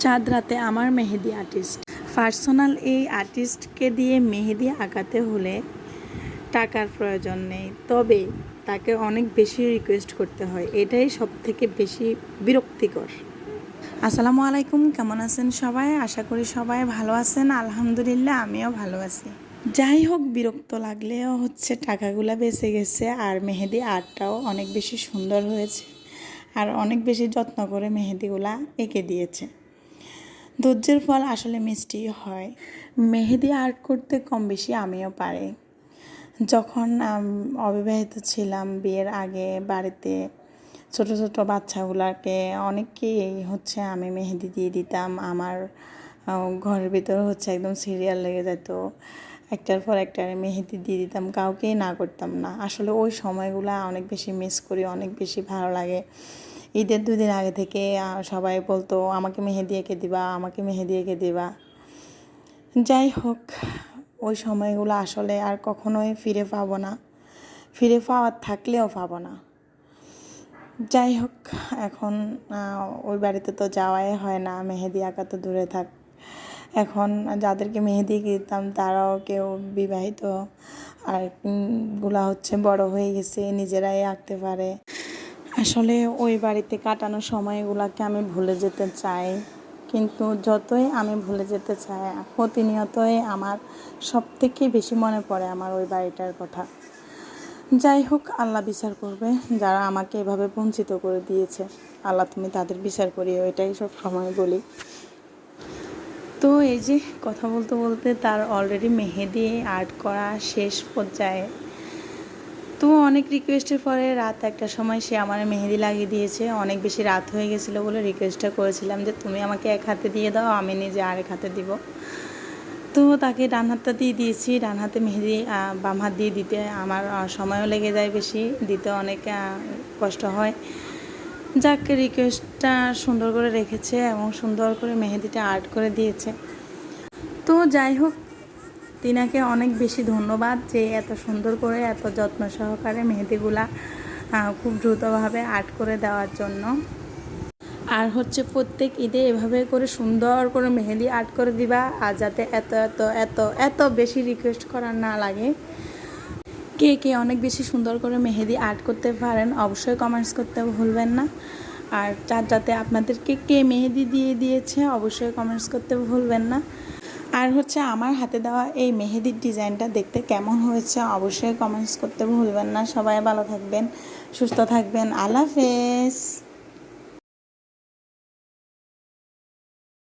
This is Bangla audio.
চাঁদ রাতে আমার মেহেদি আর্টিস্ট। পার্সোনাল এই আর্টিস্টকে দিয়ে মেহেদি আঁকাতে হলে টাকার প্রয়োজন নেই, তবে তাকে অনেক বেশি রিকোয়েস্ট করতে হয়। এটাই সবথেকে বেশি বিরক্তিকর। আসসালামু আলাইকুম, কেমন আছেন সবাই? আশা করি সবাই ভালো আছেন। আলহামদুলিল্লাহ, আমিও ভালো আছি। যাই হোক, বিরক্ত লাগলেও টাকাগুলা বেঁচে গেছে, আর মেহেদি আর্টটাও অনেক বেশি সুন্দর হয়েছে, আর অনেক বেশি যত্ন করে মেহেদিগুলা এঁকে দিয়েছে। ধৈর্যের ফল আসলে মিষ্টি হয়। মেহেদি আর্ট করতে কম বেশি আমিও পারি। যখন অবিবাহিত ছিলাম, বিয়ের আগে বাড়িতে ছোট ছোট বাচ্চাগুলাকে অনেককেই আমি মেহেদি দিয়ে দিতাম। আমার ঘরের ভিতরে একদম সিরিয়াল লেগে যেত, একটার পর একটা মেহেদি দিয়ে দিতাম, কাউকেই না করতাম না। আসলে ওই সময়গুলো অনেক বেশি মিস করি, অনেক বেশি ভালো লাগে। ঈদের 2 দিন আগে থেকে সবাই বলতো, আমাকে মেহেদি এঁকে দিবা, আমাকে মেহেদি এঁকে দিবা। যাই হোক, ওই সময়গুলো আসলে আর কখনোই ফিরে পাবো না, ফিরে পাওয়ার থাকলেও পাবো না। যাই হোক, এখন ওই বাড়িতে তো যাওয়াই হয় না, মেহেদি আঁকা তো দূরে থাক। এখন যাদেরকে মেহেদি দিতাম তারাও কেউ বিবাহিত, আর গুলা বড় হয়ে গেছে, নিজেরাই আঁকতে পারে। আসলে ওই বাড়িতে কাটানো সময়গুলোকে আমি ভুলে যেতে চাই, কিন্তু যতই আমি ভুলে যেতে চাই, প্রতিনিয়তই আমার সবথেকে বেশি মনে পড়ে আমার ওই বাড়িটার কথা। যাই হোক, আল্লাহ বিচার করবে যারা আমাকে এভাবে বঞ্চিত করে দিয়েছে। আল্লাহ, তুমি তাদের বিচার করিও, এটাই সব সময় বলি। তো এই যে কথা বলতে বলতে তার অলরেডি মেহেদি আর্ট করা শেষ পর্যায়ে। তো অনেক রিকোয়েস্টের পরে রাত 1টার সময় সে আমার মেহেদি লাগিয়ে দিয়েছে। অনেক বেশি রাত হয়ে গেছিলো বলে রিকোয়েস্টটা করেছিলাম যে তুমি আমাকে এক হাতে দিয়ে দাও, আমি নিজে আরেক হাতে দিব। তো তাকে ডান হাতটা দিয়ে দিয়েছি। ডান হাতে মেহেদি বাম হাত দিয়ে দিতে আমার সময়ও লেগে যায় বেশি, দিতে অনেক কষ্ট হয়। যাক, রিকোয়েস্টটা সুন্দর করে রেখেছে এবং সুন্দর করে মেহেদিটা আর্ট করে দিয়েছে। তো যাই হোক, তিনাকে অনেক বেশি ধন্যবাদ যে এত সুন্দর করে, এত যত্ন সহকারে মেহেদিগুলা খুব দ্রুতভাবে আর্ট করে দেওয়ার জন্য। আর প্রত্যেক ঈদে এভাবে করে সুন্দর করে মেহেদি আর্ট করে দিবা, আর যাতে এত এত এত এত বেশি রিকোয়েস্ট করার না লাগে। কে কে অনেক বেশি সুন্দর করে মেহেদি আর্ট করতে পারেন অবশ্যই কমেন্টস করতে ভুলবেন না। আর যাতে আপনাদেরকে কে মেহেদি দিয়ে দিয়েছে অবশ্যই কমেন্টস করতে ভুলবেন না। আর আমার হাতে দেওয়া এই মেহেদির ডিজাইনটা দেখতে কেমন হয়েছে অবশ্যই কমেন্টস করতে ভুলবেন না। সবাই ভালো থাকবেন, সুস্থ থাকবেন। আল্লাহ হাফেজ।